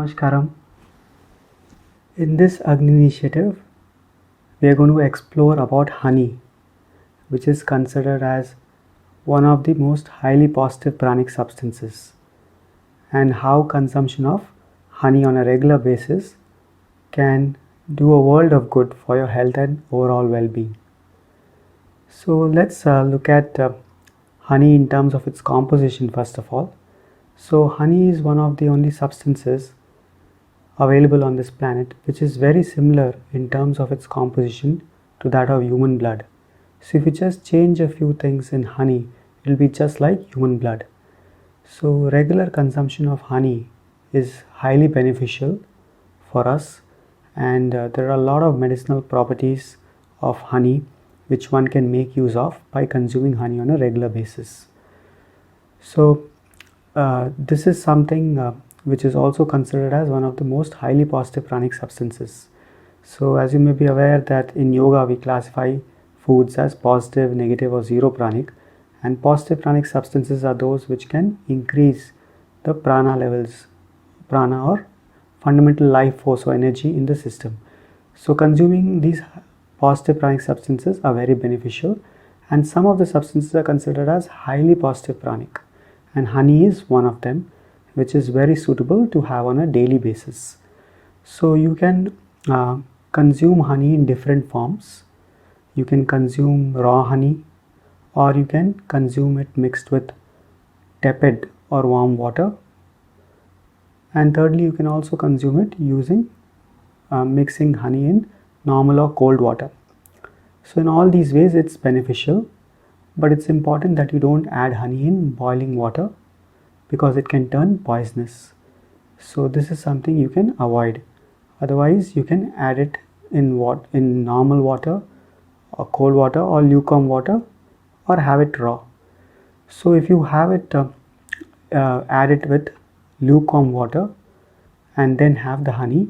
Namaskaram. In this Agni initiative, we are going to explore about honey, which is considered as one of the most highly positive pranic substances, and how consumption of honey on a regular basis can do a world of good for your health and overall well-being. So let's look at honey in terms of its composition first of all. So honey is one of the only substances available on this planet which is very similar in terms of its composition to that of human blood. So if you just change a few things in honey, it will be just like human blood. So regular consumption of honey is highly beneficial for us, and there are a lot of medicinal properties of honey which one can make use of by consuming honey on a regular basis. So this is something which is also considered as one of the most highly positive pranic substances. So as you may be aware that in yoga we classify foods as positive, negative or zero pranic, and positive pranic substances are those which can increase the prana levels, prana or fundamental life force or energy in the system. So consuming these positive pranic substances are very beneficial, and some of the substances are considered as highly positive pranic, and honey is one of them, which is very suitable to have on a daily basis. So you can consume honey in different forms. You can consume raw honey, or you can consume it mixed with tepid or warm water, and thirdly you can also consume it using mixing honey in normal or cold water. So in all these ways it's beneficial, but it's important that you don't add honey in boiling water because it can turn poisonous. So this is something you can avoid. Otherwise you can add it in normal water or cold water or lukewarm water, or have it raw. So if you have it add it with lukewarm water and then have the honey,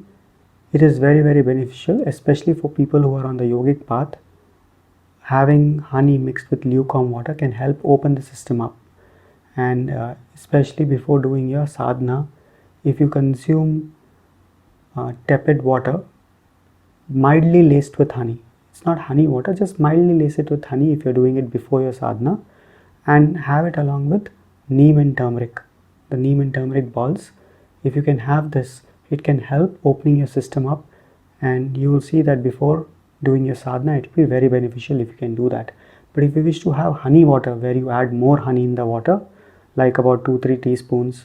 it is very beneficial, especially for people who are on the yogic path. Having honey mixed with lukewarm water can help open the system up, and especially before doing your sadhana, if you consume tepid water mildly laced with honey, it's not honey water, just mildly lace it with honey if you're doing it before your sadhana, and have it along with neem and turmeric, the neem and turmeric balls. If you can have this, it can help opening your system up, and you will see that before doing your sadhana it will be very beneficial if you can do that. But if you wish to have honey water where you add more honey in the water, like about 2-3 teaspoons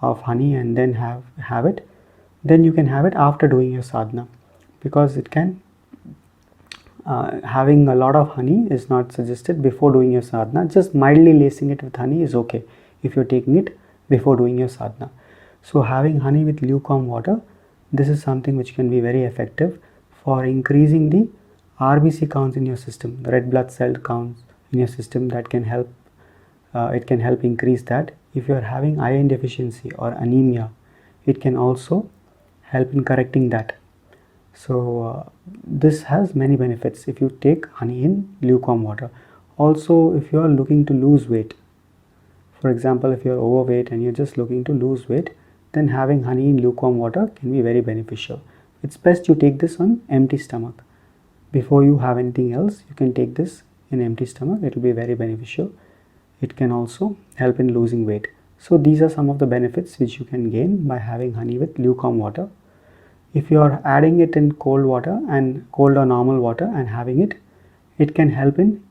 of honey, and then have it, then you can have it after doing your sadhana, because it can having a lot of honey is not suggested before doing your sadhana. Just mildly lacing it with honey is okay if you're taking it before doing your sadhana. So having honey with lukewarm water, this is something which can be very effective for increasing the RBC counts in your system, the red blood cell counts in your system. That can help, it can help increase that. If you are having iron deficiency or anemia, it can also help in correcting that. So this has many benefits if you take honey in lukewarm water. Also, if you are looking to lose weight, for example if you are overweight and you're just looking to lose weight, then having honey in lukewarm water can be very beneficial. It's best you take this on empty stomach. Before you have anything else, you can take this in empty stomach. It will be very beneficial. It can also help in losing weight. So these are some of the benefits which you can gain by having honey with lukewarm water. If you are adding it in cold water and cold or normal water and having it, it can help in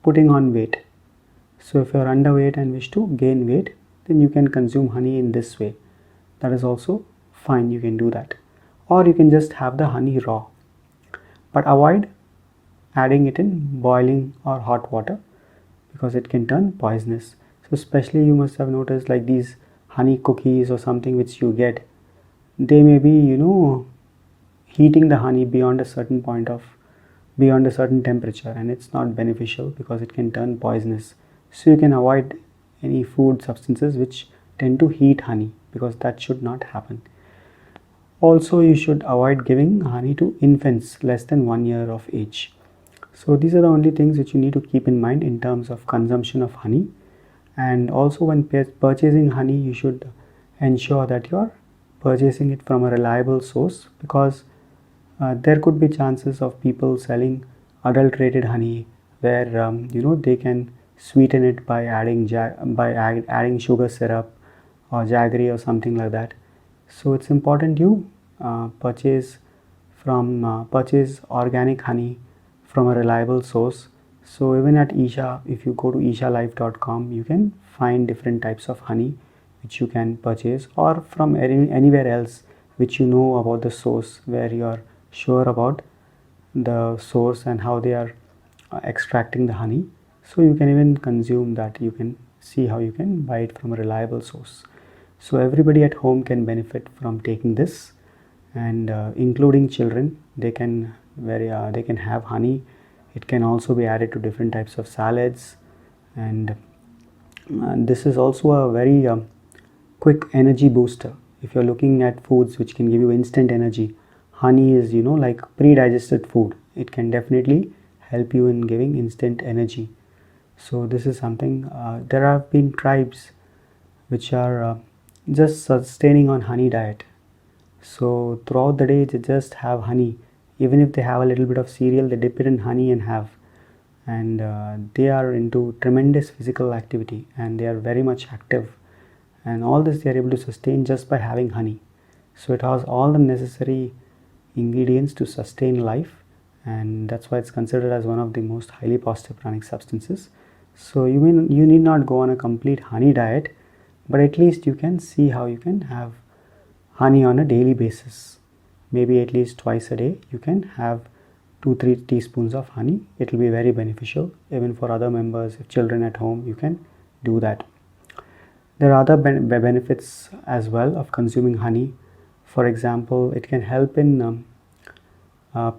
putting on weight. So if you are underweight and wish to gain weight, then you can consume honey in this way. That is also fine, you can do that. Or you can just have the honey raw, but avoid adding it in boiling or hot water because it can turn poisonous. So especially you must have noticed like these honey cookies or something which you get, they may be, heating the honey beyond a certain temperature, and it's not beneficial because it can turn poisonous. So you can avoid any food substances which tend to heat honey, because that should not happen. Also, you should avoid giving honey to infants less than 1 year of age. So these are the only things which you need to keep in mind in terms of consumption of honey. And also when purchasing honey, you should ensure that you are purchasing it from a reliable source, because there could be chances of people selling adulterated honey where they can sweeten it by adding sugar syrup or jaggery or something like that. So it's important you purchase organic honey from a reliable source. So even at Isha, if you go to ishalife.com, you can find different types of honey which you can purchase, or from anywhere else which you know about the source, where you are sure about the source and how they are extracting the honey. So you can even consume that. You can see how you can buy it from a reliable source. So everybody at home can benefit from taking this, and including children, they can have honey. It can also be added to different types of salads, and this is also a very quick energy booster. If you're looking at foods which can give you instant energy, honey is like pre-digested food. It can definitely help you in giving instant energy. So this is something, there have been tribes which are just sustaining on honey diet. So throughout the day they just have honey. Even if they have a little bit of cereal, they dip it in honey and have. And they are into tremendous physical activity, and they are very much active, and all this they are able to sustain just by having honey. So it has all the necessary ingredients to sustain life, and that's why it's considered as one of the most highly positive pranic substances. So you need not go on a complete honey diet, but at least you can see how you can have honey on a daily basis. Maybe at least twice a day you can have 2-3 teaspoons of honey. It will be very beneficial even for other members. If children at home, you can do that. There are other benefits as well of consuming honey. For example, it can help in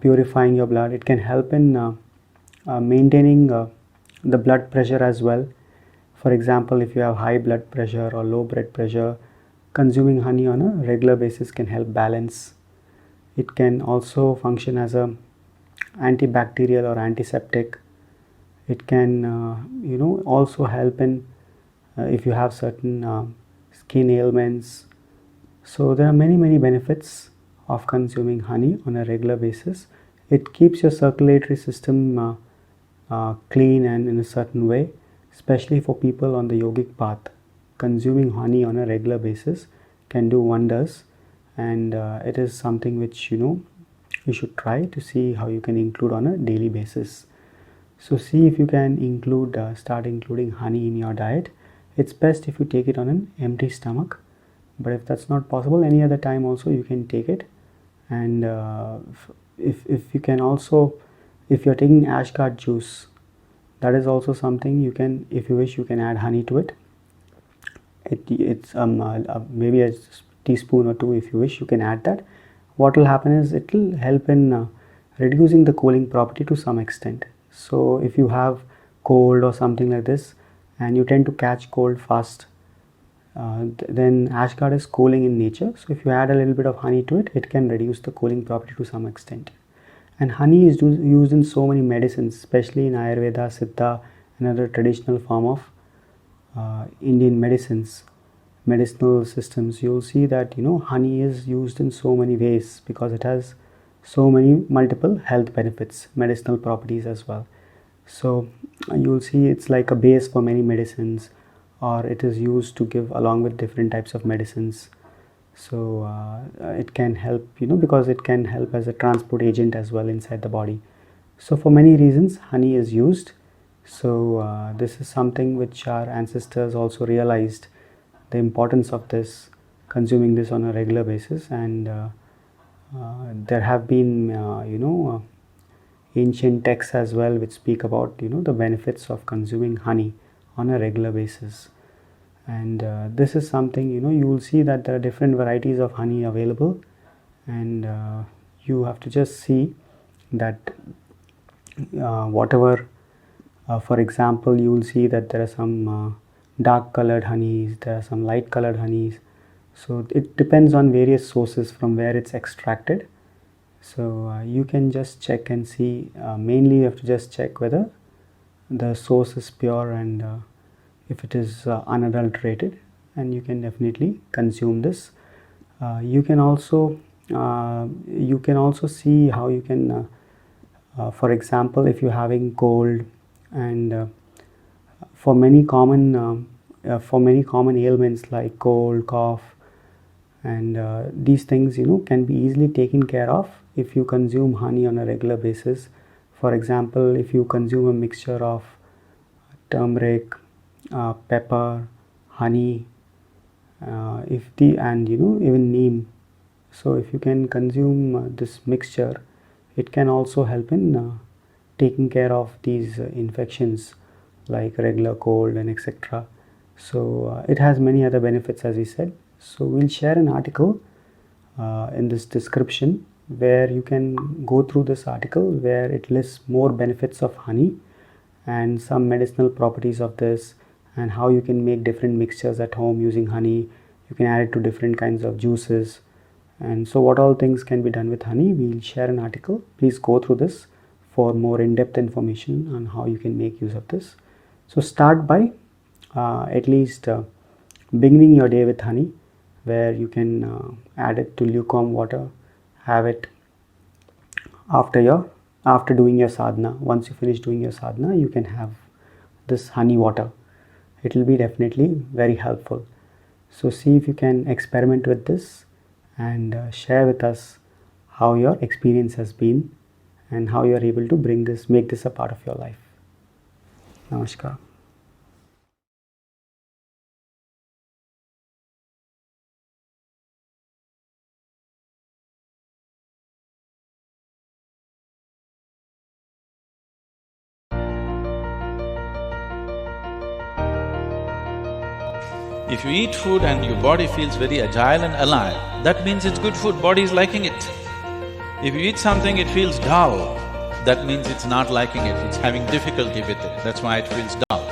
purifying your blood. It can help in maintaining the blood pressure as well. For example, if you have high blood pressure or low blood pressure, consuming honey on a regular basis can help balance. It can also function as a antibacterial or antiseptic. It can also help in if you have certain skin ailments. So there are many benefits of consuming honey on a regular basis. It keeps your circulatory system clean and in a certain way, especially for people on the yogic path. Consuming honey on a regular basis can do wonders, and it is something which you should try to see how you can include on a daily basis. So see if you can start including honey in your diet. It's best if you take it on an empty stomach, but if that's not possible, any other time also you can take it. And if you can also, if you're taking ashgard juice, that is also something you can, if you wish, you can add honey to it. It's maybe a teaspoon or two. If you wish, you can add that. What will happen is it will help in reducing the cooling property to some extent. So if you have cold or something like this and you tend to catch cold fast, then ashgard is cooling in nature. So if you add a little bit of honey to it, it can reduce the cooling property to some extent. And honey is used in so many medicines, especially in Ayurveda, Siddha, and other traditional form of Indian medicinal systems. You'll see that honey is used in so many ways because it has so many multiple health benefits, medicinal properties as well. So you'll see it's like a base for many medicines, or it is used to give along with different types of medicines. So it can help because it can help as a transport agent as well inside the body. So for many reasons honey is used. So this is something which our ancestors also realized, the importance of this, consuming this on a regular basis. And there have been ancient texts as well which speak about the benefits of consuming honey on a regular basis. And this is something you will see that there are different varieties of honey available, and you have to just see that whatever for example, you will see that there are some dark colored honeys, there are some light colored honeys. So it depends on various sources from where it's extracted. So you can just check and see. Mainly you have to just check whether the source is pure and if it is unadulterated, and you can definitely consume this. You can also see how you can, for example, if you're having cold, and for many common ailments like cold, cough, and these things can be easily taken care of if you consume honey on a regular basis. For example, if you consume a mixture of turmeric, pepper, honey, if the and even neem. So if you can consume this mixture, it can also help in taking care of these infections like regular cold and etc. So it has many other benefits, as we said. So we'll share an article in this description where you can go through this article where it lists more benefits of honey and some medicinal properties of this, and how you can make different mixtures at home using honey. You can add it to different kinds of juices, and so what all things can be done with honey. We'll share an article. Please go through this for more in-depth information on how you can make use of this. So start by at least beginning your day with honey, where you can add it to lukewarm water, have it after doing your sadhana. Once you finish doing your sadhana, you can have this honey water. It will be definitely very helpful. So see if you can experiment with this and share with us how your experience has been and how you are able to make this a part of your life. Namaskar. If you eat food and your body feels very agile and alive, that means it's good food, body is liking it. If you eat something, it feels dull, that means it's not liking it, it's having difficulty with it, that's why it feels dull.